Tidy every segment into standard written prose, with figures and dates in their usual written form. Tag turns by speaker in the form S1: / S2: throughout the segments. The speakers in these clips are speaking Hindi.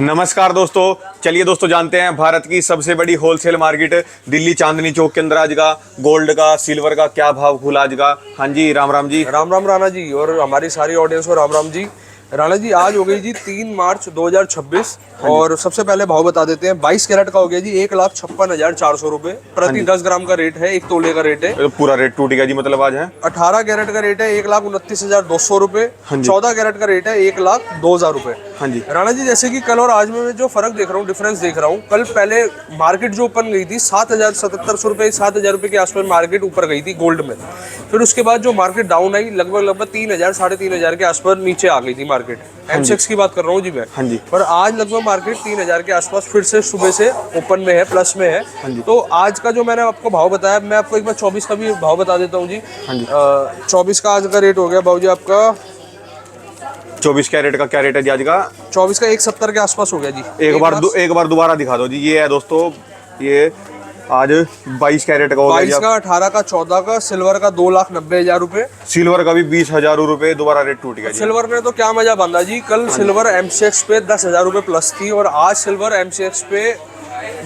S1: नमस्कार दोस्तों, चलिए दोस्तों जानते हैं भारत की सबसे बड़ी होलसेल मार्केट दिल्ली चांदनी चौक के अंदर आज का गोल्ड का सिल्वर का क्या भाव खुला आज का। हाँ जी, राम राम जी।
S2: राम राम राणा जी और हमारी सारी ऑडियंस को राम राम जी। राणा जी आज हो गई जी 3 मार्च 2026 और सबसे पहले भाव बता देते हैं। 22 कैरेट का हो गया जी 1,56,400 रुपए प्रति 10 ग्राम का रेट है। 1 तोले का रेट है।
S1: तो पूरा रेट टूट गया जी, मतलब आज है।
S2: 18 कैरेट का रेट है 1,29,200 रुपए। 14 कैरेट का रेट है 1,02,000 रुपए।
S1: हाँ जी
S2: राणा जी जैसे कि कल और आज में मैं जो फर्क देख रहा हूँ, डिफरेंस देख रहा हूँ, कल पहले मार्केट जो ओपन गई थी 7,077 रुपए 7,000 रुपए के आसपास मार्केट ऊपर गई थी गोल्ड में। फिर उसके बाद जो मार्केट डाउन आई लगभग 3,000 साढ़े 3,000 के आसपास नीचे आ गई थी मार्केट। एमसेक्स की बात कर रहा हूँ जी मैं।
S1: हाँ जी।
S2: पर आज लगभग मार्केट 3,000 के आसपास फिर से सुबह से ओपन में है, प्लस में है। तो आज का जो मैंने आपको भाव बताया, मैं आपको एक बार 24 का भी भाव बता देता हूँ जी।
S1: हाँ जी।
S2: 24 का आज का रेट हो गया भाव जी आपका
S1: 24 कैरेट का क्या रेट है जी आज का?
S2: 24 का 1,70 के आसपास हो गया जी।
S1: एक बार दोबारा दिखा दो जी। ये है दोस्तों, ये आज 22 कैरेट का हो गया
S2: 22 का 18 का 14 का सिल्वर का 2,90,000 रुपए।
S1: सिल्वर का भी 20,000 रुपए दोबारा रेट टूट गया जी।
S2: सिल्वर ने तो क्या मजा बांधा जी। कल सिल्वर एमसीएक्स पे 10,000 रुपए प्लस थी और आज सिल्वर एमसीएक्स पे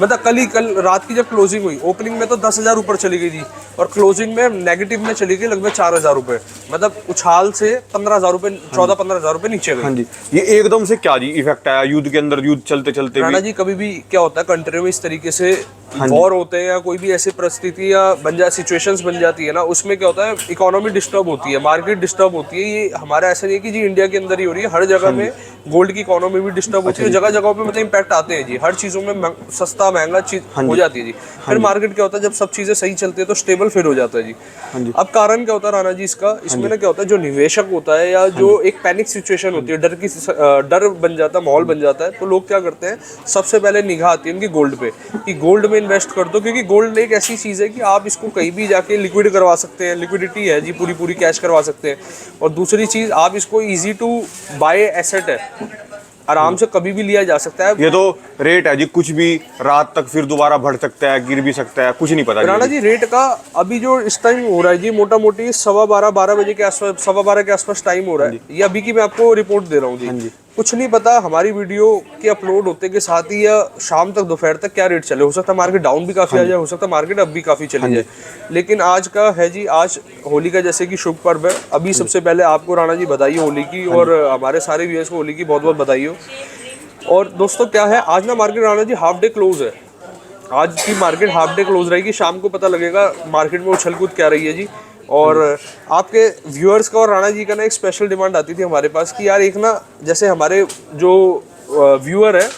S2: मतलब कल रात की जब क्लोजिंग हुई, ओपनिंग में तो 10,000 ऊपर चली गई थी और क्लोजिंग में नेगेटिव में चली गई लगभग 4,000 रुपए। मतलब उछाल से 15,000 रुपए 14-15,000 रुपए नीचे गई।
S1: हाँ जी। ये एकदम से क्या जी इफेक्ट आया युद्ध के अंदर, युद्ध चलते चलते
S2: राणा जी कभी भी क्या होता है कंट्री में इस तरीके से वॉर होते हैं या कोई भी ऐसी परिस्थिति या सिचुएशंस बन जाती है ना, उसमें क्या होता है इकोनॉमी डिस्टर्ब होती है, मार्केट डिस्टर्ब होती है। ये हमारा ऐसा नहीं है कि जी इंडिया के अंदर ही हो रही है, हर जगह में गोल्ड की इकोनॉमी भी डिस्टर्ब होती है। जगह जगह पे मतलब इम्पैक्ट आते हैं जी, हर चीजों में सस्ता महंगा चीज हो जाती है जी। फिर मार्केट क्या होता है जब सब चीजें सही चलती है तो स्टेबल फिर हो जाता है जी। अब कारण क्या होता है राणा जी इसका, इसमें ना क्या होता है जो निवेशक होता है या जो एक पैनिक सिचुएशन होती है, डर बन जाता है, माहौल बन जाता है, तो लोग क्या करते हैं सबसे पहले निगाह आती है उनकी गोल्ड पे कि गोल्ड में इन्वेस्ट कर दो, क्योंकि गोल्ड एक ऐसी चीज है कि आप इसको कहीं भी जाके लिक्विड करवा सकते हैं, लिक्विडिटी है जी, पूरी कैश करवा सकते हैं। और दूसरी चीज आप इसको इजी टू बाय एसेट है, आराम से कभी भी लिया जा सकता है।
S1: ये तो रेट है जी, कुछ भी रात तक फिर दोबारा बढ़ सकता है, गिर भी सकता है, कुछ नहीं पता
S2: राणा जी रेट का अभी जो इस टाइम हो रहा है जी मोटा मोटी 12:15 बजे के आसपास 12:15 के आसपास टाइम हो रहा है। ये अभी की मैं आपको रिपोर्ट दे रहा हूँ जी। कुछ नहीं पता हमारी वीडियो के अपलोड होते के साथ ही या शाम तक दोपहर तक क्या रेट चले। हो सकता है मार्केट डाउन भी काफी आ जाए, हो सकता है मार्केट अब भी काफी चली जाए। लेकिन आज का है जी, आज होली का जैसे कि शुभ पर्व है। अभी सबसे पहले आपको राणा जी बधाई होली की और हमारे सारे व्यूअर्स को होली की बहुत बहुत बधाई हो। और दोस्तों क्या है आज ना market Rana ji half day close है। आज की मार्केट हाफ डे क्लोज रहेगी, शाम को पता लगेगा मार्केट में उछल कूद क्या रही है जी। और आपके व्यूअर्स का और राणा जी का ना एक स्पेशल डिमांड आती थी हमारे पास कि यार एक ना जैसे हमारे जो व्यूअर है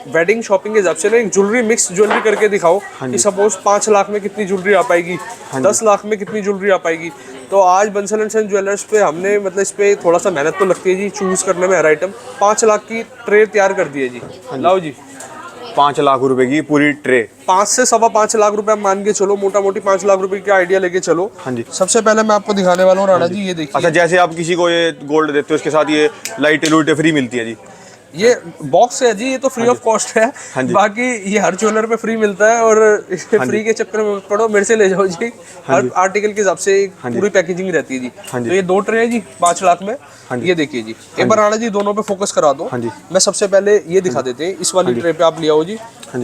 S2: वेडिंग शॉपिंग के हिसाब से ना एक ज्वेलरी मिक्स ज्वेलरी करके दिखाओ कि सपोज 5 लाख में कितनी ज्वेलरी आ पाएगी, 10 लाख में कितनी ज्वेलरी आ पाएगी। तो आज बंसल एंड सन ज्वेलर्स पे हमने मतलब इस पे थोड़ा सा मेहनत तो लगती है जी चूज करने में हर आइटम। 5 लाख की ट्रे तैयार कर दी है जी। लाओ जी
S1: 5 लाख रुपए की पूरी ट्रे,
S2: 5 से 5.25 लाख रुपए मान के चलो, मोटा मोटी 5 लाख रुपए का आइडिया लेके चलो।
S1: हाँ जी।
S2: सबसे पहले मैं आपको दिखाने वाला हूँ राणा जी, ये देखिए।
S1: अच्छा, जैसे आप किसी को ये गोल्ड देते हो उसके साथ ये लाइटें लूटें फ्री मिलती है जी।
S2: ये बॉक्स है जी, ये तो फ्री ऑफ कॉस्ट है। बाकी ये हर ज्वेलर पे फ्री मिलता है और फ्री के चक्कर में पड़ो मेरे से ले जाओ जी। हर आर्टिकल के हिसाब से पूरी पैकेजिंग रहती है जी। तो ये 2 ट्रे है जी 5 लाख में। ये देखिए जी, एक बार राणा जी दोनों पे फोकस करा दो। मैं सबसे पहले ये दिखा देते हैं, इस वाली ट्रे पे आप लिया हो जी।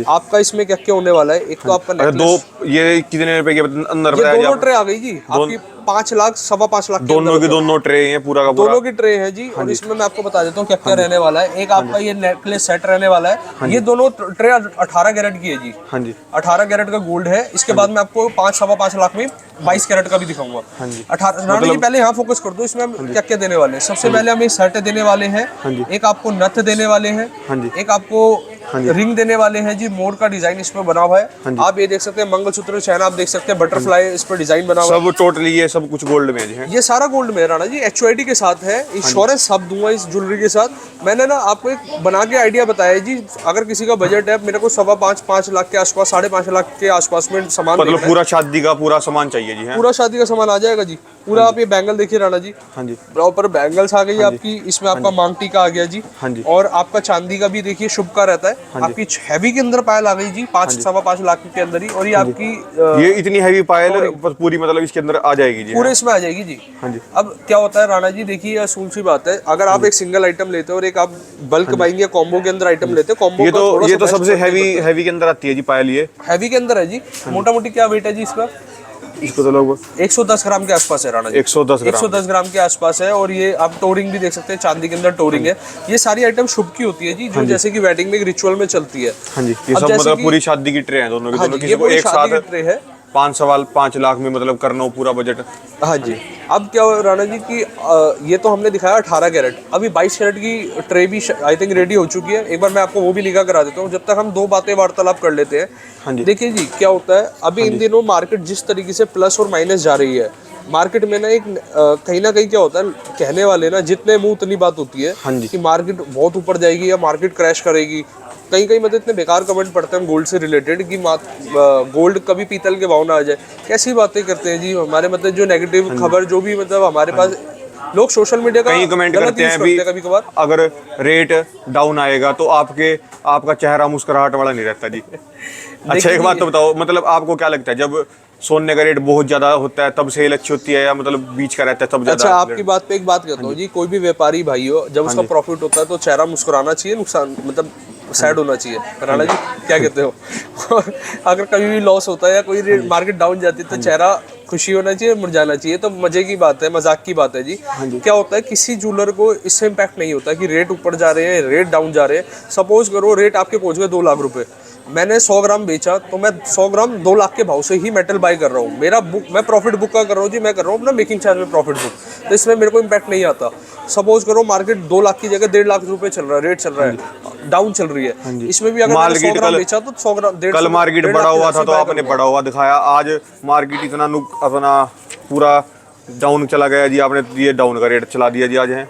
S2: आपका इसमें क्या क्या होने वाला है, एक तो आपका नेकलेस।
S1: 2 ये कितने रुपए के अंदर
S2: ये दोनों ट्रे आ गई जी आपकी 5 लाख 5.25 लाख
S1: दोनों की दोनों ट्रे हैं, पूरा का पूरा
S2: दोनों की ट्रे है जी। और इसमें मैं आपको बता देता हूँ क्या क्या रहने वाला है। एक आपका ये नेकलेस सेट रहने वाला है। ये दोनों ट्रे 18 कैरेट की है जी।
S1: हाँ जी
S2: 18 कैरेट का गोल्ड है। इसके बाद मैं आपको 5-5.25 लाख में 22 कैरेट का भी दिखाऊंगा। 18 राणा जी पहले यहाँ फोकस कर दो, इसमें हम क्या क्या देने वाले हैं। सबसे पहले हम एक सेट देने वाले हैं, एक आपको नथ देने वाले हैं, एक आपको रिंग देने वाले हैं जी। मोर का डिजाइन इसमें बना हुआ है। आप ये देख सकते हैं मंगलसूत्र चैन आप देख सकते हैं, बटरफ्लाई इस पर डिजाइन बना हुआ है।
S1: सब टोटली ये सब कुछ गोल्ड में है।
S2: ये सारा गोल्ड में है राणा जी, HOID के साथ है। इंश्योरेंस सब दूंगा इस ज्वेलरी के साथ। मैंने ना आपको एक बना के आइडिया बताया जी। अगर किसी का बजट है मेरे को 5.5 लाख के आसपास 5.5 लाख के आसपास में सामान
S1: मतलब पूरा शादी का पूरा सामान चाहिए जी।
S2: पूरा शादी का सामान आ जाएगा जी। पूरा आप ये बैंगल देखिए राणा जी,
S1: हाँ जी,
S2: प्रॉपर बैंगल्स आ गई आपकी, इसमें आपका मांग टीका आ गया जी,
S1: हाँ जी,
S2: और आपका चांदी का भी देखिए शुभ का रहता है, आपकी हैवी के अंदर पायल आ गई जी, 5-5.25 लाख के अंदर ही, और ये आपकी
S1: ये इतनी हैवी पायल पूरी मतलब इसके अंदर आ जाएगी जी।
S2: पूरे इसमें आ जाएगी जी।
S1: हाँ जी,
S2: अब क्या होता है राणा जी, देखिए असूल सी बात है, अगर आप एक सिंगल आइटम लेते हो और एक आप बल्क बाइंग या कॉम्बो के अंदर आइटम लेते हो, कॉम्बो
S1: ये तो सबसे हैवी के अंदर आती है जी पायल। ये
S2: हैवी के अंदर है जी। मोटा मोटी क्या वेट है जी इसका?
S1: इसको तो लगभग
S2: 110 ग्राम के आसपास है राणा जी। 110 ग्राम के आसपास है, और ये आप टोरिंग भी देख सकते हैं, चांदी के अंदर टोरिंग है। ये सारी आइटम शुभ की होती है जी, जो जैसे कि वेडिंग में एक रिचुअल में चलती है।
S1: हाँ जी, ये सब मतलब पूरी शादी की ट्रे है दोनों की, दोनों किसी को एक साथ
S2: ट्रे है।
S1: 5 लाख में मतलब करना हो पूरा बजट।
S2: हाँ जी। अब क्या हो राणा जी की ये तो हमने दिखाया 18 कैरेट, अभी 22 कैरेट की ट्रे भी आई थिंक रेडी हो चुकी है। एक बार मैं आपको वो भी निगाह करा देता हूँ, जब तक हम दो बातें वार्तालाप कर लेते हैं।
S1: हाँ जी,
S2: देखिए जी क्या होता है, अभी इन दिनों मार्केट जिस तरीके से प्लस और माइनस जा रही है, मार्केट में ना एक कहीं ना कहीं क्या होता है, कहने वाले ना जितने मुंह उतनी बात होती है।
S1: हाँ जी,
S2: कि मार्केट बहुत ऊपर जाएगी या मार्केट क्रैश करेगी। कहीं कहीं मतलब इतने बेकार कमेंट पढ़ते हैं गोल्ड से रिलेटेड कि गोल्ड कभी पीतल के भाव ना आ जाए। कैसी बातें करते हैं जी हमारे, मतलब जो नेगेटिव खबर जो भी मतलब हमारे पास लोग सोशल मीडिया का
S1: कहीं कमेंट करते हैं भी,
S2: कभी कभार
S1: अगर रेट डाउन आएगा तो आपका चेहरा मुस्कुराहट वाला नहीं रहता जी। अच्छा एक बात तो बताओ, मतलब आपको क्या लगता है, जब सोने का रेट बहुत ज्यादा होता है तब सेल अच्छी होती है, या मतलब बीच का रहता है तब ज्यादा?
S2: अच्छा, आपकी बात पे एक बात कहता हूँ जी, कोई भी व्यापारी भाई हो, जब उसका प्रॉफिट होता है तो चेहरा मुस्कुराना चाहिए, नुकसान मतलब सैड होना चाहिए। राणा जी क्या कहते हो? अगर कभी भी लॉस होता है या कोई मार्केट डाउन जाती है तो चेहरा खुशी होना चाहिए, मुरझाना चाहिए, तो मजे की बात है, मजाक की बात है जी। क्या होता है, किसी ज्वेलर को इससे इम्पैक्ट नहीं होता कि रेट ऊपर जा रहे हैं, रेट डाउन जा रहे हैं। सपोज करो रेट आपके पहुंच गए 2 लाख रुपए, मैंने 100 ग्राम बेचा तो मैं 100 ग्राम 2 लाख के भाव से ही मेटल बाय कर रहा हूँ। मेरा बुक मैं प्रॉफिट बुक का कर रहा हूँ जी, मैं कर रहा हूँ अपना मेकिंग चार्ज में प्रॉफिट बुक, तो इसमें मेरे को इम्पैक्ट नहीं आता। सपोज करो मार्केट 2 लाख की जगह 1.5 लाख रुपए चल रहा है, रेट चल रहा है, डाउन चल रही है, इसमें भी अगर मैंने 100 ग्राम बेचा तो 100 ग्राम
S1: कल मार्केट बढ़ा हुआ था तो आपने बढ़ा हुआ दिखाया, आज मार्केट इतना अपना पूरा डाउन चला गया जी, आपने ये डाउन का रेट चला दिया जी। आज है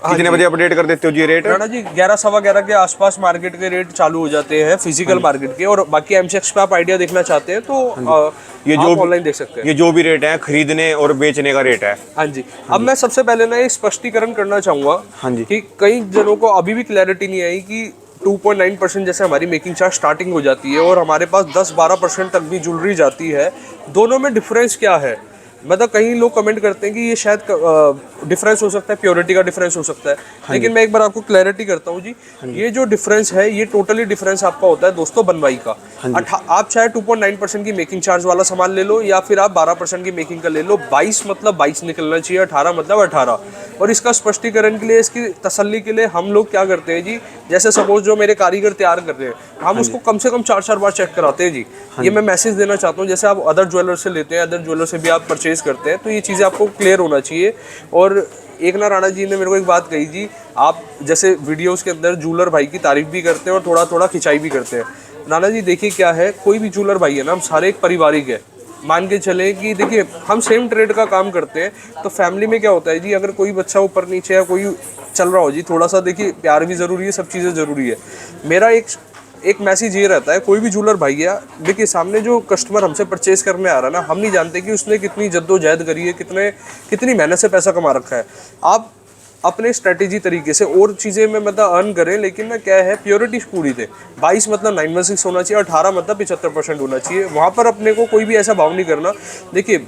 S1: कितने बजे अपडेट कर देते हो जी रेट?
S2: राणा जी 11-11:15 के आसपास मार्केट के रेट चालू हो जाते हैं फिजिकल मार्केट के, और बाकी एमसीएक्स पे आप आइडिया देखना चाहते हैं तो
S1: ये जो
S2: ऑनलाइन देख सकते हैं।
S1: ये जो भी रेट है खरीदने और बेचने का रेट है।
S2: हाँ जी। अब मैं सबसे पहले ना एक स्पष्टीकरण करना चाहूंगा।
S1: हाँ जी,
S2: कि कई जनों को अभी भी क्लैरिटी नहीं आई कि 2.9% जैसे हमारी मेकिंग चार्ज स्टार्टिंग हो जाती है और हमारे पास 10-12% तक भी ज्वेलरी जाती है, दोनों में डिफरेंस क्या है। मतलब कई लोग कमेंट करते हैं कि ये शायद डिफरेंस हो सकता है, प्योरिटी का डिफरेंस हो सकता है, लेकिन मैं एक बार आपको क्लैरिटी करता हूँ जी। ये जो डिफरेंस है ये टोटली डिफरेंस आपका होता है दोस्तों बनवाई का। आप चाहे 2.9% की मेकिंग चार्ज वाला सामान ले लो या फिर आप 12% की मेकिंग का ले लो, 22 मतलब 22 निकलना चाहिए, 18 मतलब 18। और इसका स्पष्टीकरण के लिए, इसकी तसल्ली के लिए हम लोग क्या करते हैं जी, जैसे सपोज जो मेरे कारीगर तैयार कर रहे हैं, हम उसको कम से कम 4-4 बार चेक कराते हैं जी। ये मैं मैसेज देना चाहता हूँ, जैसे आप अदर ज्वेलर से लेते हैं, अदर ज्वेलर से भी आप परचेज करते हैं, तो ये चीज़ें आपको क्लियर होना चाहिए। और एक ना राणा जी ने मेरे को एक बात कही जी, आप जैसे वीडियोस के अंदर ज्वेलर भाई की तारीफ भी करते हैं और थोड़ा थोड़ा खिंचाई भी करते हैं। राणा जी देखिए क्या है, कोई भी ज्वेलर भाई है ना, हम सारे एक पारिवारिक है। मान के चले कि देखिए हम सेम ट्रेड का काम करते हैं, तो फैमिली में क्या होता है जी, अगर कोई बच्चा ऊपर नीचे या कोई चल रहा हो जी, थोड़ा सा देखिए प्यार भी ज़रूरी है, सब चीज़ें ज़रूरी है। मेरा एक मैसेज ये रहता है, कोई भी ज्वेलर भाई है, देखिए सामने जो कस्टमर हमसे परचेज करने आ रहा है ना, हम नहीं जानते कि उसने कितनी जद्दोजहद करी है, कितनी मेहनत से पैसा कमा रखा है। आप अपने स्ट्रेटेजी तरीके से और चीज़ें में मतलब अर्न करें, लेकिन ना क्या है, प्योरिटी पूरी थे। 22 मतलब 916 होना चाहिए, 18 मतलब 75% होना चाहिए। वहाँ पर अपने को कोई भी ऐसा भाव नहीं करना। देखिए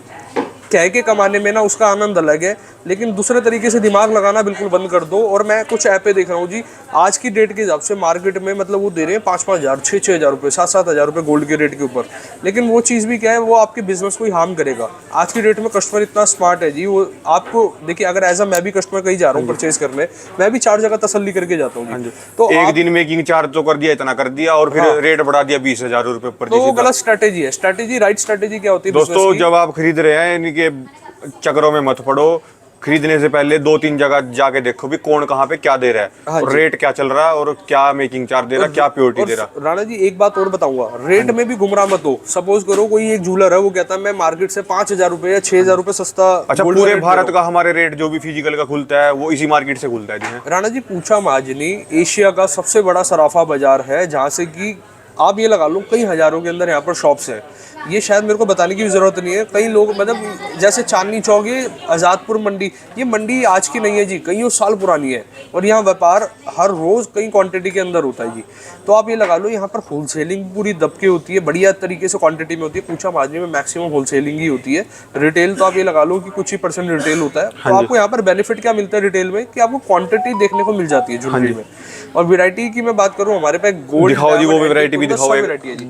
S2: कह के कमाने में ना उसका आनंद अलग है, लेकिन दूसरे तरीके से दिमाग लगाना बिल्कुल बंद कर दो। और मैं कुछ ऐपे देख रहा हूँ जी, आज की डेट के हिसाब से मार्केट में मतलब वो दे रहे हैं 5-5 हज़ार, 6-6 हज़ार रुपये, 7-7 हज़ार रुपये गोल्ड के रेट के ऊपर। लेकिन वो चीज़ भी क्या है, वो आपके बिजनेस को ही हार्म करेगा। आज की डेट में कस्टमर इतना स्मार्ट है जी, वो आपको देखिए, अगर एज अ मैं भी कस्टमर कहीं जा रहा हूँ परचेज करने, मैं भी 4 जगह तसल्ली करके जाता हूँ।
S1: तो एक दिन मेकिंग चार्ज तो कर दिया, इतना कर दिया, और फिर रेट बढ़ा दिया 20,000 रुपये पर।
S2: तो वो गलत स्ट्रेटेजी है। स्ट्रेटेजी, राइट स्ट्रेटेजी क्या होती है
S1: दोस्तों? जब आप खरीद रहे हैं इनके चक्करों में मत पड़ो, खरीदने से पहले 2-3 जगह जाके देखो भी कौन कहाँ पे क्या दे रहा है, और रेट क्या चल रहा है, और क्या मेकिंग चार्ज दे रहा है, क्या प्योरिटी दे रहा है।
S2: राणा जी एक बात और बताऊंगा, रेट में भी गुमराह मत हो। सपोज करो कोई एक ज्वेलर है, वो कहता है मैं मार्केट से 5,000 रुपये या 6,000 रुपये सस्ता।
S1: अच्छा, पूरे भारत का हमारे रेट जो भी फिजिकल का खुलता है वो इसी मार्केट से खुलता है जी?
S2: राणा जी पूछा माजनी एशिया का सबसे बड़ा सराफा बाजार है, जहाँ से कि आप ये लगा लो कई हजारों के अंदर यहाँ पर शॉप्स हैं। ये शायद मेरे को बताने की भी जरूरत नहीं है। कई लोग मतलब जैसे चांदनी चौक, ये आज़ादपुर मंडी, ये मंडी आज की नहीं है जी, कई साल पुरानी है और यहाँ व्यापार हर रोज कई क्वांटिटी के अंदर होता है जी। तो आप ये लगा लो यहाँ पर होलसेलिंग पूरी दबके होती है, बढ़िया तरीके से क्वांटिटी में होती है। पूछा माजरी में मैक्सिमम होलसेलिंग ही होती है। रिटेल तो आप ये लगा लो कि कुछ ही % रिटेल होता है। तो आपको यहाँ पर बेनिफिट क्या मिलता है रिटेल में कि आपको क्वांटिटी देखने को मिल जाती है ज्वेलरी में। और वैरायटी की मैं बात करूँ, हमारे पास गोल्ड
S1: दिखाओ जी, वो वैरायटी भी दिखाओ।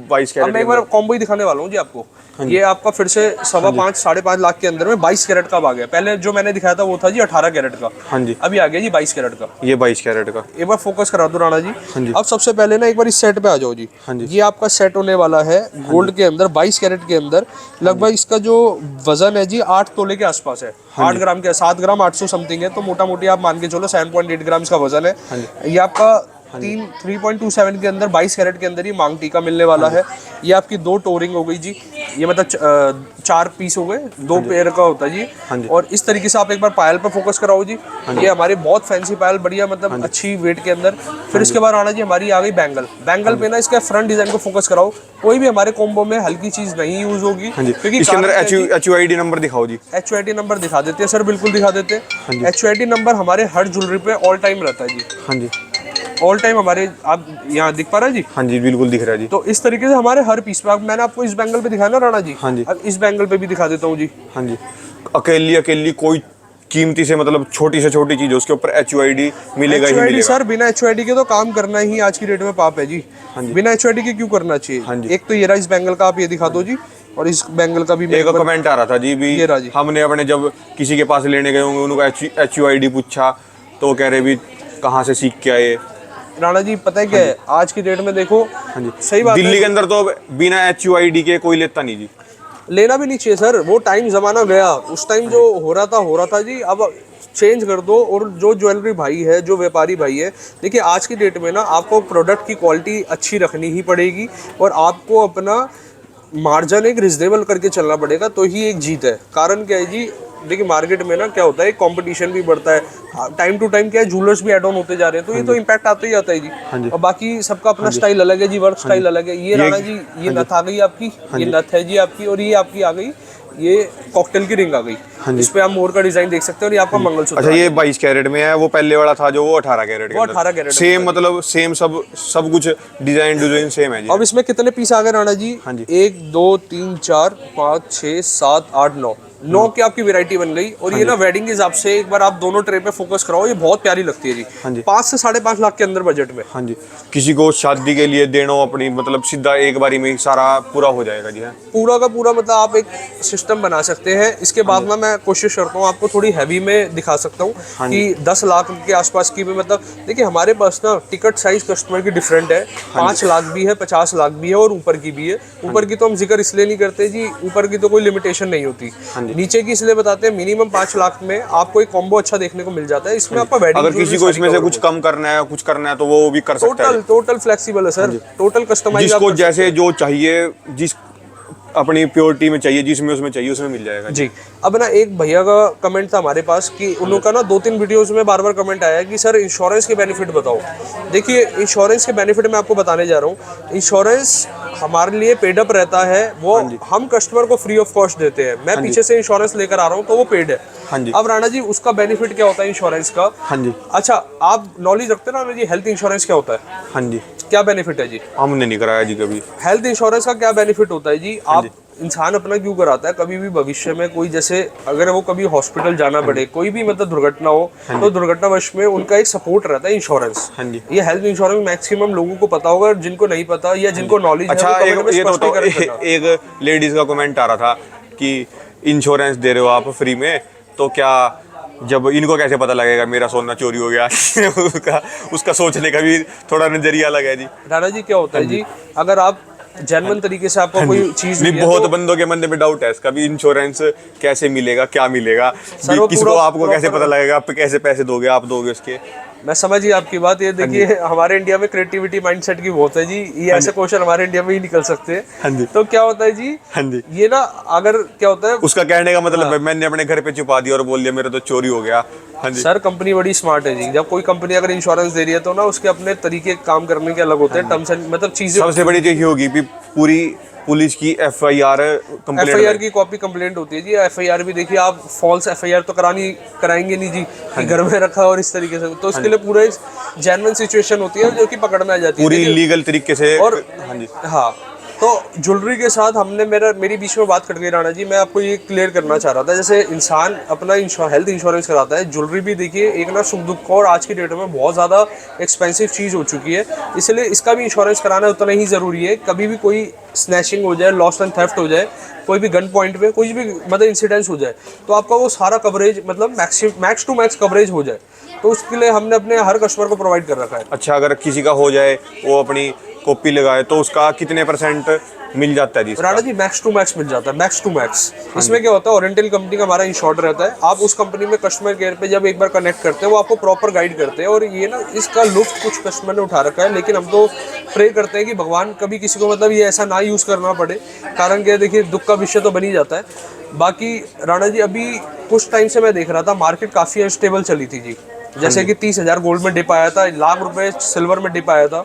S1: 22 कैरेट
S2: मैं एक बार कॉम्बो ही दिखाने वाला हूँ जी आपको। ये आपका फिर से 5.25 साढ़े 5 लाख के अंदर में 22 कैरेट का आ गया। पहले जो मैंने दिखाया था वो था जी 18 कैरेट का।
S1: हाँ जी,
S2: अभी आ गया जी 22 कैरेट का।
S1: ये 22 कैरेट का।
S2: एक बार फोकस करा दो राणा जी।
S1: हाँ जी।
S2: अब सबसे पहले ना एक बार इस सेट पे आ जाओ जी।
S1: हाँ जी।
S2: ये आपका सेट होने वाला है गोल्ड के अंदर 22 कैरेट के अंदर। लगभग इसका जो वजन है जी 8 तोले के आसपास है। 8 ग्राम के 7 ग्राम 800 समथिंग है। तो मोटा मोटी आप मान के चलो 7.8 ग्राम इसका वजन है। ये आपका 3.27 के अंदर 22 कैरेट के अंदर ही मांग टीका मिलने वाला है। ये आपकी 2 टोरिंग हो गई जी। ये मतलब 4 पीस हो गए, 2 पेयर का होता है जी। और इस तरीके से आप एक बार पायल पर फोकस कराओ जी। ये हमारे बहुत फैंसी पायल, बढ़िया मतलब अच्छी वेट के अंदर। फिर इसके बाद आना जी हमारी आ गई बैंगल। बैंगल पे ना इसका फ्रंट डिजाइन को फोकस कराओ। कोई भी हमारे कॉम्बो में हल्की चीज नहीं यूज होगी क्योंकि
S1: इसके अंदर HUID नंबर दिखाओ जी।
S2: HUID नंबर दिखा देते हैं सर, बिल्कुल दिखा देते हैं। HUID नंबर हमारे हर ज्वेलरी पे ऑल टाइम रहता है जी।
S1: हाँ जी,
S2: ऑल टाइम हमारे, आप यहाँ दिख पा रहा है जी।
S1: हाँ जी, बिल्कुल दिख रहा है जी।
S2: तो इस तरीके से हमारे हर पीस पे, मैंने आपको इस बैंगल पे दिखाया ना राणा जी।
S1: हाँ जी।
S2: अब इस बैंगल पे भी दिखा देता हूँ जी।
S1: हाँ जी, अकेली कोई कीमती से मतलब छोटी से छोटी चीज उसके ऊपर HUID मिलेगा ही मिलेगा।
S2: सर बिना HUID के तो काम करना ही आज की डेट में पाप है जी। बिना HUID के क्यों करना चाहिए। एक तो ये रहा इस बैंगल का, आप ये दिखा दो जी। और इस बैंगल का भी
S1: एक कमेंट आ रहा था जी, भी हमने अपने जब किसी के पास लेने गए होंगे उनको HUID पूछा तो वो कह रहे भी कहाँ से सीख के आए।
S2: राणा जी पता है क्या है, आज की डेट में देखो, सही बात है,
S1: दिल्ली के अंदर तो बिना HUID के कोई लेता नहीं जी।
S2: लेना भी नहीं चाहिए सर। वो टाइम जमाना गया, उस टाइम जो हो रहा था जी। अब चेंज कर दो। और जो ज्वेलरी भाई है, जो व्यापारी भाई है, देखिए आज की डेट में ना आपको प्रोडक्ट की क्वालिटी अच्छी रखनी ही पड़ेगी और आपको अपना मार्जिन एक रिजनेबल करके चलना पड़ेगा, तो ही एक जीत है। कारण क्या है जी, देखिए मार्केट में ना क्या होता है, कंपटीशन भी बढ़ता है। टाइम टू टाइम क्या है, जूलर्स भी एड ऑन होते जा रहे हैं, तो ये तो इम्पैक्ट आता ही आता है जी। और बाकी सबका अपना स्टाइल अलग है जी, वर्क स्टाइल अलग है। ये राणा जी, ये नथ आ गई आपकी, ये नथ है जी आपकी। और ये आपकी आ गई, ये कॉकटेल की रिंग आ गई। इस पे आप मोर का डिजाइन देख सकते हैं। और ये आपका मंगलसूत्र।
S1: अच्छा, ये 22 कैरेट में है। वो पहले वाला था जो वो 18 कैरेट,
S2: वो 18 कैरेट
S1: सेम, मतलब सेम सब कुछ डिजाइन सेम है जी।
S2: अब इसमें कितने पीस आ गए राणा जी? 1 2 3 4 5 6 7 8 9 की आपकी वैरायटी बन गई। और ये ना वेडिंग के हिसाब से एक बार आप दोनों ट्रे पे फोकस कराओ, ये बहुत प्यारी लगती है जी। 5 से 5.5 लाख के अंदर बजट में।
S1: हाँ जी, किसी को शादी के लिए देना हो अपनी, मतलब सीधा एक बारी में सारा पूरा हो जाएगा जी।
S2: पूरा का पूरा मतलब आप एक सिस्टम बना सकते हैं। इसके बाद में मैं कोशिश करता हूँ आपको थोड़ी हैवी में दिखा सकता हूँ कि 10 लाख के आसपास की भी, मतलब देखिए हमारे पास ना टिकट साइज कस्टमर की डिफरेंट है। 5 लाख भी है, 50 लाख भी है और ऊपर की भी है। ऊपर की तो हम जिक्र इसलिए नहीं करते जी, ऊपर की तो कोई लिमिटेशन नहीं होती। नीचे की इसलिए बताते हैं, मिनिमम 5 लाख में आपको एक कॉम्बो अच्छा देखने को मिल जाता है। इसमें आपका वेडिंग,
S1: अगर किसी को इसमें से कुछ कम करना है, कुछ करना है, तो वो भी कर सकता है।
S2: टोटल फ्लेक्सिबल है सर, टोटल कस्टमाइज।
S1: जिसको जैसे जो चाहिए, जिस अपनी प्योरिटी में चाहिए, जिसमें उसमें चाहिए, उसमें मिल जाएगा
S2: जी। अब ना एक भैया का कमेंट था हमारे पास कि उन लोगों का ना 2-3 वीडियोस में बार-बार कमेंट आया कि सर इंश्योरेंस के बेनिफिट बताओ। देखिए इंश्योरेंस के बेनिफिट मैं आपको बताने जा रहा हूँ। इंश्योरेंस हमारे लिए पेड अप रहता है, वो हम कस्टमर को फ्री ऑफ कॉस्ट देते हैं। मैं पीछे से इंश्योरेंस लेकर आ रहा हूँ तो वो पेड है। अब राणा जी उसका बेनिफिट क्या होता है इंश्योरेंस का?
S1: हाँ जी।
S2: अच्छा, आप नॉलेज रखते हैं राणा जी, हेल्थ इंश्योरेंस क्या होता है?
S1: हाँ जी।
S2: क्या बेनिफिट है जी?
S1: हमने नहीं कराया जी कभी।
S2: हेल्थ इंश्योरेंस का क्या बेनिफिट होता है जी? आप इंसान अपना क्यों कराता है, कभी भी भविष्य में कोई, जैसे अगर वो कभी हॉस्पिटल जाना पड़े, कोई भी मतलब दुर्घटना हो, तो दुर्घटनावश में उनका एक सपोर्ट रहता है इंश्योरेंस। ये हेल्थ इंश्योरेंस मैक्सिमम लोगों को पता होगा, जिनको नहीं पता या जिनको नॉलेज है।
S1: अच्छा, एक लेडीज का कमेंट आ रहा था कि इंश्योरेंस दे रहे हो आप फ्री में, तो क्या जब इनको कैसे पता लगेगा मेरा सोना चोरी हो गया? उसका सोचने का भी थोड़ा नजरिया अलग है जी।
S2: राणा जी क्या होता है जी, अगर आप जेन्युइन तरीके से आपको कोई चीज
S1: नहीं, बहुत बंदों के मन में डाउट है इसका भी, इंश्योरेंस कैसे मिलेगा, क्या मिलेगा, किसको, आपको कैसे पता लगेगा, आप कैसे पैसे दोगे, आप दोगे उसके।
S2: मैं समझिए आपकी बात। ये देखिए हमारे इंडिया में क्रिएटिविटी माइंडसेट की बहुत है जी। ये ऐसे क्वेश्चन हमारे इंडिया में ही निकल सकते हैं। तो क्या होता है जी, ये ना अगर क्या होता है,
S1: उसका कहने का मतलब है मैंने अपने घर पे छुपा दिया और बोल दिया मेरा तो चोरी हो गया, हाँ जी।
S2: सर कंपनी बड़ी स्मार्ट है जी। जब कोई कंपनी अगर इंश्योरेंस दे रही है तो ना उसके अपने तरीके काम करने के अलग होते हैं, टर्म्स एंड मतलब चीजें।
S1: सबसे बड़ी चीज ये होगी कि पूरी पुलिस की FIR कंप्लेंट
S2: एफआईआर की कॉपी कंप्लेंट होती है जी। एफआईआर भी देखिए आप फॉल्स एफआईआर तो कराएंगे नहीं जी कि घर में रखा और इस तरीके से, तो इसके लिए पूरा जेन्युइन सिचुएशन होती है जो कि पकड़ में आ जाती है
S1: पूरी
S2: देखिए।
S1: लीगल तरीके से।
S2: और
S1: हाँ जी।
S2: हाँ, तो ज्वेलरी के साथ हमने मेरी बीच में बात कट गई राणा जी, मैं आपको ये क्लियर करना चाह रहा था। जैसे इंसान अपना हेल्थ इंश्योरेंस कराता है, ज्वेलरी भी देखिए एक ना सुख दुख का और आज की डेट में बहुत ज़्यादा एक्सपेंसिव चीज़ हो चुकी है, इसलिए इसका भी इंश्योरेंस कराना उतना ही ज़रूरी है। कभी भी कोई स्नैचिंग हो जाए, लॉस्ट एंड थेफ्ट हो जाए, कोई भी गन पॉइंट पे कोई भी मतलब इंसिडेंस हो जाए, तो आपका वो सारा कवरेज मतलब मैक्स टू मैक्स कवरेज हो जाए, तो उसके लिए हमने अपने हर कस्टमर को प्रोवाइड कर रखा है।
S1: अच्छा, अगर किसी का हो जाए, वो अपनी कॉपी लगाए, तो उसका कितने % मिल जाता है जी इसका?
S2: Rana ji max to max मिल जाता है, मैक्स टू मैक्स। इसमें क्या होता है, ओरिएंटल कंपनी का हमारा इंश्योर्ड रहता है। आप उस कंपनी में कस्टमर केयर पे जब एक बार कनेक्ट करते हैं, वो आपको प्रॉपर गाइड करते हैं। और ये ना इसका लुत्फ कुछ कस्टमर ने उठा रखा है, लेकिन हम तो प्रे करते हैं कि भगवान कभी किसी को मतलब ये ऐसा ना यूज़ करना पड़े। कारण क्या है, देखिए दुख का विषय तो बन ही जाता है। बाकी राणा जी अभी कुछ टाइम से मैं देख रहा था मार्केट काफ़ी अनस्टेबल चली थी जी। जैसे कि 30,000 गोल्ड में डिप आया था, ₹1,00,000 सिल्वर में डिप आया था,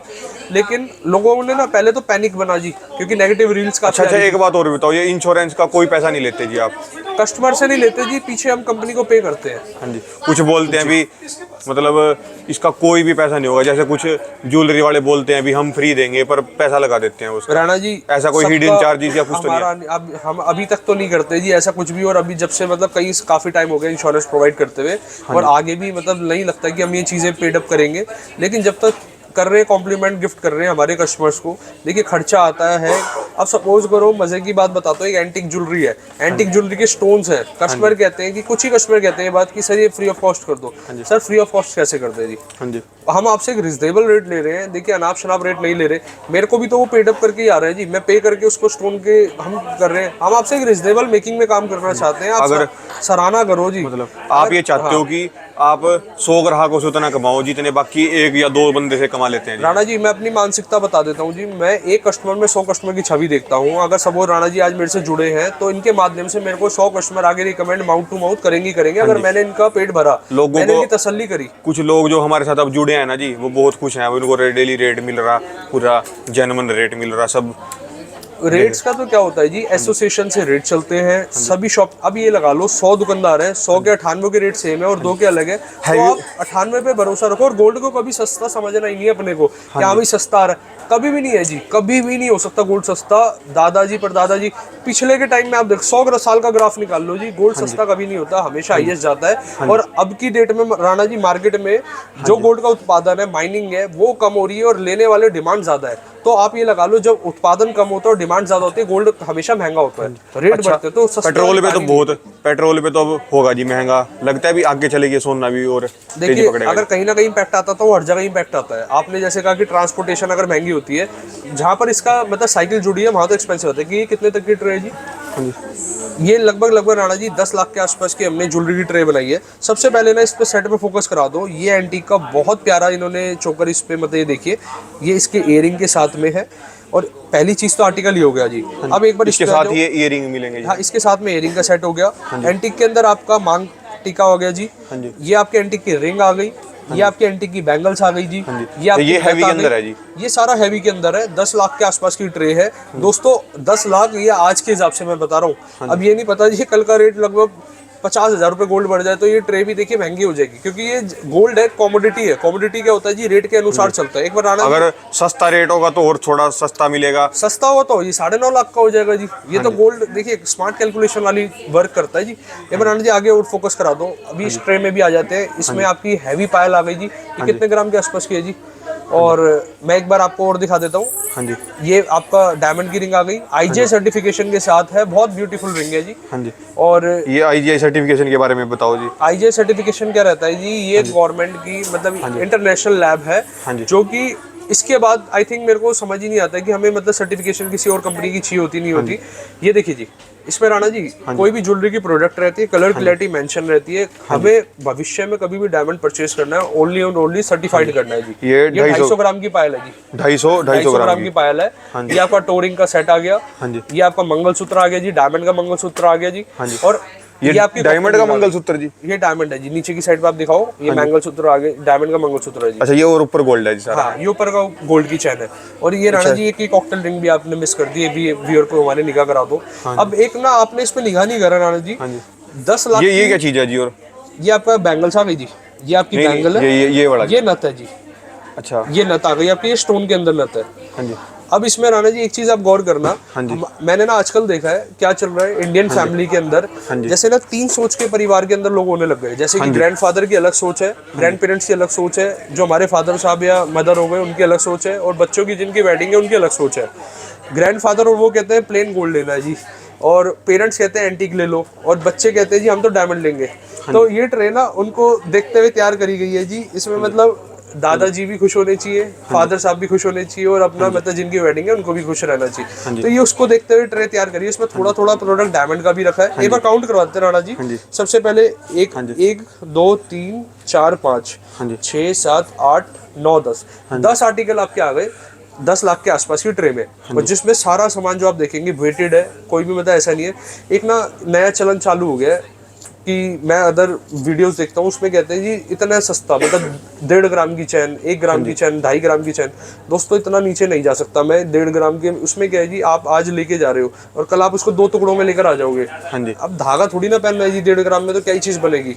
S2: लेकिन लोगों ने ना पहले तो पैनिक बना जी, क्योंकि नेगेटिव रील्स का।
S1: अच्छा, एक बात और बताओ, ये इंश्योरेंस का कोई पैसा नहीं लेते जी आप?
S2: कस्टमर से नहीं लेते जी, पीछे हम कंपनी को पे करते हैं।
S1: हाँ जी। कुछ बोलते हैं भी मतलब इसका कोई भी पैसा नहीं होगा, जैसे कुछ ज्वेलरी वाले बोलते हैं भी हम फ्री देंगे, पर पैसा लगा देते हैं उसका।
S2: राणा जी
S1: ऐसा कोई हिडन चार्जेस या कुछ तो नहीं है?
S2: अब हम अभी तक तो नहीं करते जी ऐसा कुछ भी। और अभी जब से मतलब काफ़ी टाइम हो गया इंश्योरेंस प्रोवाइड करते हुए, और आगे भी मतलब नहीं लगता कि हम ये चीज़ें पेडअप करेंगे। लेकिन जब तक कर रहे हैं, कॉम्प्लीमेंट गिफ्ट कर रहे हैं हमारे कस्टमर्स को, देखिए खर्चा आता है। अब सपोज करो, मजे की बात बताता हूँ, एक एंटिक ज्वेलरी है, एंटिक ज्वेलरी के स्टोन्स हैं, कस्टमर कहते हैं कि कुछ ही कस्टमर कहते हैं बात कि सर ये फ्री ऑफ कॉस्ट कर दो। सर फ्री ऑफ कॉस्ट कैसे करते हैं जी?
S1: हाँ जी।
S2: हम आपसे एक रिजनेबल रेट ले रहे हैं, देखिए अनाप शनाप रेट नहीं ले रहे। मेरे को भी तो वो पेडअप करके ही आ रहे हैं जी, मैं पे करके उसको स्टोन के हम कर रहे हैं। हम आपसे एक रिजनेबल मेकिंग में काम करना चाहते हैं, आप
S1: अगर
S2: सराहना करो जी।
S1: मतलब आप ये चाहते हो कि आप 100 ग्राहकों से उतना कमाओ जितने बाकी 1 या 2 बंदे से कमा लेते हैं जी?
S2: राणा जी मैं अपनी मानसिकता बता देता हूँ जी। मैं एक कस्टमर में 100 कस्टमर की छवि देखता हूँ। अगर सपोज राणा जी आज मेरे से जुड़े हैं, तो इनके माध्यम से मेरे को 100 कस्टमर आगे रिकमेंड माउथ टू माउथ करेंगे। अगर मैंने इनका पेट भरा,
S1: लोगों
S2: मैंने
S1: को
S2: इनकी तसल्ली करी।
S1: कुछ लोग जो हमारे साथ अब जुड़े हैं ना जी, वो बहुत खुश हैं, उनको डेली रेट मिल रहा, पूरा जेन्युइन रेट मिल रहा सब।
S2: रेट्स का तो क्या होता है जी, एसोसिएशन से रेट चलते हैं सभी शॉप। अब ये लगा लो 100 दुकानदार हैं, 100 के 98 के रेट सेम है और 2 के अलग है, तो आप 98 पे भरोसा रखो। और गोल्ड को कभी सस्ता समझना ही नहीं है अपने को, क्या भी सस्ता आ रहा है, कभी भी नहीं है जी, कभी भी नहीं हो सकता गोल्ड सस्ता। दादाजी परदादाजी पिछले के टाइम में आप देख 100 साल का ग्राफ निकाल लो जी, गोल्ड सस्ता कभी नहीं होता, हमेशा हाईएस्ट जाता है। और अब की डेट में राणा जी मार्केट में जो गोल्ड का उत्पादन है, माइनिंग है, वो कम हो रही है और लेने वाले डिमांड ज्यादा है। तो आप ये लगा लो, जब उत्पादन कम होता है और डिमांड ज्यादा होती है, गोल्ड हमेशा महंगा होता है, रेट बढ़ते हैं। तो
S1: पेट्रोल पे तो अब होगा जी महंगा, लगता है भी आगे चलेगी सोना भी और तेजी
S2: देखिए
S1: पकड़ेगा।
S2: अगर कहीं ना कहीं इम्पैक्ट आता तो हर जगह इम्पैक्ट आता है। आपने जैसे कहा कि ट्रांसपोर्टेशन अगर महंगी होती है, जहाँ पर इसका मतलब साइकिल जुड़ी है वहाँ तो एक्सपेंसिव होता है। कि ये कितने तक की ट्रे है जी? ये लगभग राणा जी 10 लाख के आसपास की हमने ज्वेलरी की ट्रे बनाई है। सबसे पहले ना इस पे सेट पे फोकस करा दो। ये एंटीक का बहुत प्यारा इन्होंने चोकर इस पे मतलब ये देखिए, ये इसके इयरिंग के साथ में है। और पहली चीज तो आर्टिकल ही हो गया जी। अब एक बार
S1: इसके साथ ये इयरिंग मिलेंगे जी?
S2: हाँ, इसके साथ में इयरिंग का सेट हो गया। एंटीक के अंदर आपका मांग टीका हो गया जी। ये आपके एंटीक की रिंग आ गई, ये आपके एंटीक की बैंगल्स आ गई जी।
S1: ये हैवी के अंदर है जी?
S2: ये सारा हैवी के अंदर है। 10 लाख के आसपास की ट्रे है दोस्तों। 10 लाख ये आज के हिसाब से मैं बता रहा हूँ। अब ये नहीं पता जी कल का रेट लगभग 50,000 रुपए गोल्ड बढ़ जाए तो ये ट्रे भी देखिए महंगी हो जाएगी, क्योंकि ये गोल्ड है, कॉमोडिटी है। कॉमोडिटी क्या होता है जी, रेट के अनुसार चलता है। एक बार राणा
S1: अगर सस्ता रेट होगा तो और थोड़ा सस्ता मिलेगा,
S2: सस्ता हो तो ये 9.5 लाख का हो जाएगा जी। ये तो गोल्ड देखिए स्मार्ट कैलकुलेशन वाली वर्क करता है जी। एक बार राणा जी आगे और फोकस करा दो। अभी इस ट्रे में भी आ जाते हैं। इसमें आपकी हैवी पायल आ गई जी। ये कितने ग्राम के आसपास की है जी? और मैं एक बार आपको और दिखा देता हूँ।
S1: हाँ जी।
S2: ये आपका डायमंड की रिंग आ गई, IGI सर्टिफिकेशन के साथ है, बहुत ब्यूटीफुल रिंग है जी।
S1: हाँ जी।
S2: और
S1: ये IGI सर्टिफिकेशन के बारे में बताओ जी।
S2: IGI सर्टिफिकेशन क्या रहता है जी, ये गवर्नमेंट की मतलब इंटरनेशनल लैब है, जो कि इसके बाद आई थिंक मेरे को समझ ही नहीं आता कि हमें मतलब सर्टिफिकेशन किसी और कंपनी की चाहिए होती नहीं होती। ये देखिए जी, इसमें राणा जी कोई भी ज्वेलरी की प्रोडक्ट रहती है, कलर क्लैरिटी मेंशन रहती है। हमें भविष्य में कभी भी डायमंड परचेज करना है, ओनली एंड ओनली सर्टिफाइड करना है जी। ये 250 ग्राम की पायल है जी।
S1: 250
S2: ग्राम की पायल है। ये आपका टोरिंग का सेट आ गया। ये आपका मंगलसूत्र आ गया जी, डायमंड का मंगलसूत्र आ गया जी। और
S1: ये
S2: आपकी
S1: डायमंड का मंगलसूत्र जी?
S2: ये डायमंड है जी, नीचे की साइड पे आप दिखाओ, ये मंगलसूत्र आगे डायमंड का मंगलसूत्र है जी।
S1: अच्छा, ये और ऊपर गोल्ड है जी सारा?
S2: हाँ, ये ऊपर का गोल्ड की चैन है। और ये राणा जी एक कॉकटेल रिंग भी आपने मिस कर दी, ये भी व्यूअर को हमारे निगाह करा दो। अब एक ना आपने इस पे निगाह नहीं करा राणा जी, 10 लाख
S1: ये क्या चीज है जी? और
S2: ये आपका बैंगल्स आ गई जी, ये आपकी बैंगल है,
S1: ये वाला
S2: ये नथ है जी।
S1: अच्छा,
S2: ये नथ आ गई आपकी, ये स्टोन के अंदर नथ है।
S1: हाँ जी।
S2: अब इसमें राणा जी एक चीज आप गौर करना, मैंने ना आजकल देखा है क्या चल रहा है इंडियन फैमिली के अंदर, जैसे ना 3 सोच के परिवार के अंदर लोग होने लग गए। जैसे कि ग्रैंडफादर की अलग सोच है, ग्रैंड पेरेंट्स की अलग सोच है, जो हमारे फादर साहब या मदर हो गए उनकी अलग सोच है, और बच्चों की जिनकी वेडिंग है उनकी अलग सोच है। ग्रैंडफादर और वो कहते हैं प्लेन गोल्ड लेना है जी, और पेरेंट्स कहते हैं एंटीक ले लो, और बच्चे कहते हैं जी हम तो डायमंड लेंगे। तो ये ट्रेन ना उनको देखते हुए तैयार करी गई है जी। इसमें मतलब दादाजी भी खुश होने चाहिए, फादर साहब भी खुश होने चाहिए, और अपना मतलब जिनकी वेडिंग है उनको भी खुश रहना चाहिए। तो ये उसको देखते हुए ट्रे तैयार करिए। इसमें थोड़ा थोड़ा प्रोडक्ट डायमंड का भी रखा है। एक बार काउंट करवाते हैं राणा जी। सबसे पहले 1 2 3 4 5 6 7 8 9 10 आर्टिकल आपके आ गए 10 लाख के आसपास की ट्रे में, और जिसमें सारा सामान जो आप देखेंगे वेटेड है, कोई भी मतलब ऐसा नहीं है। एक ना नया चलन चालू हो गया है कि मैं अदर वीडियोस देखता हूँ, उसमें कहते हैं जी इतना सस्ता, मतलब 1.5 ग्राम की चैन, 1 ग्राम की चैन, 2.5 ग्राम की चैन। दोस्तों इतना नीचे नहीं जा सकता मैं 1.5 ग्राम के। उसमें क्या है जी, आप आज लेके जा रहे हो और कल आप उसको 2 टुकड़ों में लेकर आ जाओगे। अब धागा थोड़ी ना पहनना है जी 1.5 ग्राम में, तो क्या ही चीज बनेगी।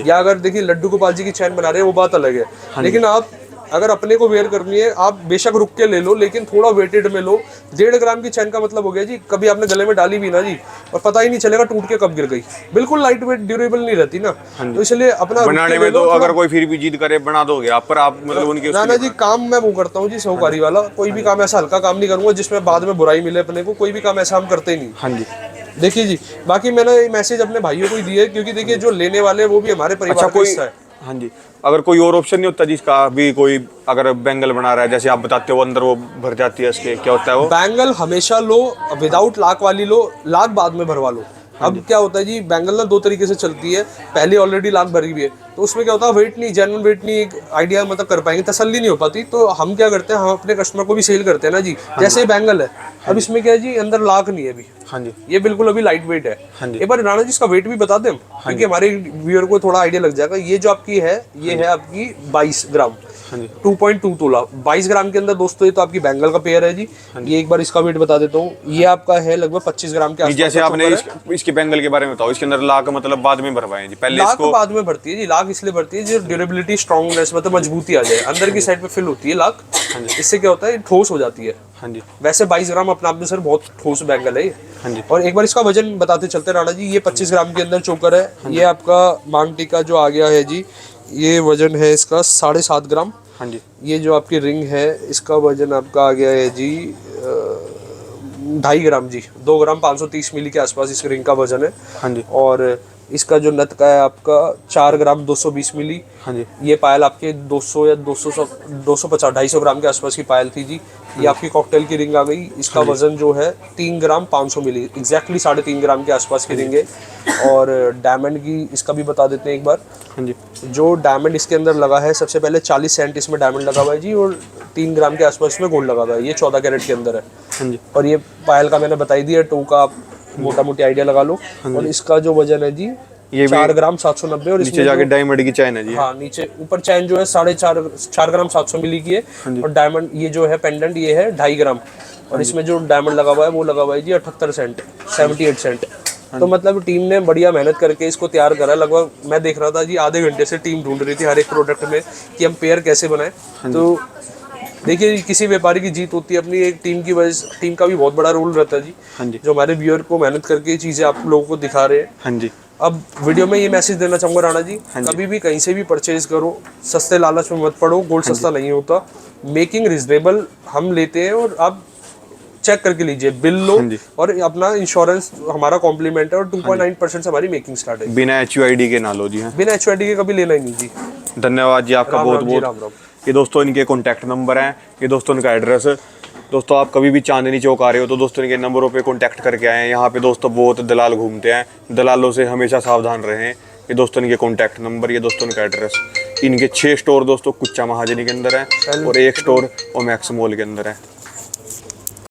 S2: या अगर देखिए लड्डू गोपाल जी की चैन बना रहे हैं वो बात अलग है, लेकिन आप अगर अपने को वेयर करनी है आप बेशक रुक के ले लो, लेकिन थोड़ा वेटेड में लो। 1.5 ग्राम की चैन का मतलब हो गया जी, कभी आपने गले में डाली भी ना जी और पता ही नहीं चलेगा टूट के कब गिर गई। बिल्कुल लाइट वेट ड्यूरेबल नहीं रहती ना, तो इसलिए अपना
S1: बनाने में तो अगर कोई फिर भी जिद करे बना दोगे आप, पर आप मतलब उनके
S2: ना जी काम मैं वो करता हूँ जी साहूकारी वाला, कोई भी काम ऐसा हल्का काम नहीं करूंगा जिसमें बाद में बुराई मिले अपने को। कोई भी काम ऐसा हम करते ही नहीं।
S1: हाँ जी।
S2: देखिए जी, बाकी मैंने ये मैसेज अपने भाइयों को ही दिया है, क्योंकि देखिए जो लेने वाले हैं वो भी हमारे परिवार का हिस्सा है।
S1: हाँ जी, अगर कोई और ऑप्शन नहीं होता जिसका भी कोई अगर बैंगल बना रहा है, जैसे आप बताते हो अंदर वो भर जाती है, उसके क्या होता है वो?
S2: बैंगल हमेशा लो, विदाउट लाक वाली लो, लाक बाद में भरवा लो। अब क्या होता है जी, बैंगल ना 2 तरीके से चलती है। पहले ऑलरेडी लाख भरी हुई है तो उसमें क्या होता है, वेट नहीं, जेन्युइन वेट नहीं, एक आइडिया मतलब कर पाएंगे, तसल्ली नहीं हो पाती। तो हम क्या करते हैं, हम अपने कस्टमर को भी सेल करते हैं ना जी। जैसे बैंगल है, अब इसमें क्या है जी, अंदर लाख नहीं है अभी।
S1: हाँ जी,
S2: ये बिल्कुल अभी लाइट वेट है। एक बार राणा जी इसका वेट भी बता दें, क्योंकि हमारे व्यूअर को थोड़ा आइडिया लग जाएगा। ये जो आपकी है, ये है आपकी 22 ग्राम, 2.2 तोला, 22 ग्राम के अंदर दोस्तों। ये तो आपकी बैंगल का पेयर है जी। ये एक बार इसका वेट बता देता हूँ, ये आपका है लगभग 25 ग्राम के आसपास।
S1: जैसे आपने इसके बैंगल के बारे में बताओ, इसके अंदर लाख मतलब बाद में भरवाएं जी? पहले
S2: लाख बाद में भरती है जी। लाख इसलिए भरती है जो ड्यूरेबिलिटी, स्ट्रॉन्गनेस, मतलब मजबूती आ जाए। अंदर की साइड पे फिल होती है लाख, इससे क्या होता है ठोस हो जाती है।
S1: हाँ जी।
S2: वैसे 22 ग्राम अपने आप में सर बहुत ठोस बैंगल है।
S1: हाँ जी।
S2: और एक बार इसका वजन बताते चलते राणा जी। ये 25 ग्राम के अंदर चोकर है। ये आपका मांग टीका जो आ गया है जी, ये वजन है इसका 7.5 ग्राम।
S1: हाँ जी।
S2: ये जो आपकी रिंग है, इसका वजन आपका आ गया है जी 2.5 ग्राम जी, 2 ग्राम 530 मिली के आसपास इस रिंग का वजन है।
S1: हाँ जी।
S2: और इसका जो नथ का है आपका 4 ग्राम 220 मिली।
S1: हाँ जी।
S2: ये पायल आपके 200 या 250 250 ग्राम के आसपास की पायल थी जी। ये आपकी कॉकटेल की रिंग आ गई। इसका वजन जो है 3 ग्राम 500 मिली, एग्जैक्टली 3.5 ग्राम के आसपास की रिंग है। और डायमंड की इसका भी बता देते हैं एक बार।
S1: हाँ जी।
S2: जो डायमंड इसके अंदर लगा है, सबसे पहले 40 सेंट इसमें डायमंड लगा हुआ है जी, और 3 ग्राम के आसपास में गोल्ड लगा हुआ है। ये 14 कैरेट के अंदर है।
S1: हाँ जी।
S2: और ये पायल का मैंने बताई दिया, टू का आप मोटा मोटी आइडिया लगा लो। और इसका जो वजन है जी
S1: ये
S2: 4 ग्राम 790। और
S1: नीचे जाके डायमंड की चैन है जी।
S2: हाँ, नीचे ऊपर चैन जो है 4.5 ग्राम 700 मिली की है। और डायमंड ये जो है पेंडेंट, ये है 2.5 ग्राम। और इसमें जो डायमंड लगा हुआ है वो लगा हुआ है जी 78 सेंट, 78 सेंट। तो मतलब टीम ने बढ़िया मेहनत करके इसको तैयार करा। लगभग मैं देख रहा था जी, आधे घंटे से टीम ढूंढ रही थी हर एक प्रोडक्ट में कि हम पेयर कैसे बनाएं। तो देखिए, किसी व्यापारी की जीत होती है अपनी एक टीम की वजह से। टीम का भी बहुत बड़ा रोल रहता है जी।
S1: हाँ जी।
S2: जो हमारे व्यूअर को मेहनत करके चीजें आप लोगों को दिखा रहे हैं।
S1: हाँ जी।
S2: अब वीडियो में ये मैसेज देना चाहूंगा राणा जी, कभी भी कहीं से भी परचेज करो, सस्ते लालच में मत पड़ो। गोल्ड सस्ता नहीं होता। मेकिंग रिजनेबल हम लेते हैं, और आप चेक करके लीजिए, बिल लो, और अपना इंश्योरेंस हमारा कॉम्प्लीमेंट है। और 2.9% से हमारी मेकिंग स्टार्ट है।
S1: बिना HUID के ना लो जी।
S2: बिना HUID के कभी लेना ही नहीं जी।
S1: धन्यवाद जी आपका बहुत बहुत। ये दोस्तों इनके कॉन्टैक्ट नंबर हैं, ये दोस्तों इनका एड्रेस। दोस्तों आप कभी भी चांदनी चौक आ रहे हो तो दोस्तों इनके नंबरों पे कॉन्टैक्ट करके आए हैं। यहाँ पे दोस्तों बहुत दलाल घूमते हैं, दलालों से हमेशा सावधान रहें। ये दोस्तों इनके कॉन्टैक्ट नंबर, ये दोस्तों इनका एड्रेस। इनके 6 स्टोर दोस्तों कुच्चा महाजनी के अंदर है, और 1 स्टोर ओमैक्स मॉल के अंदर है।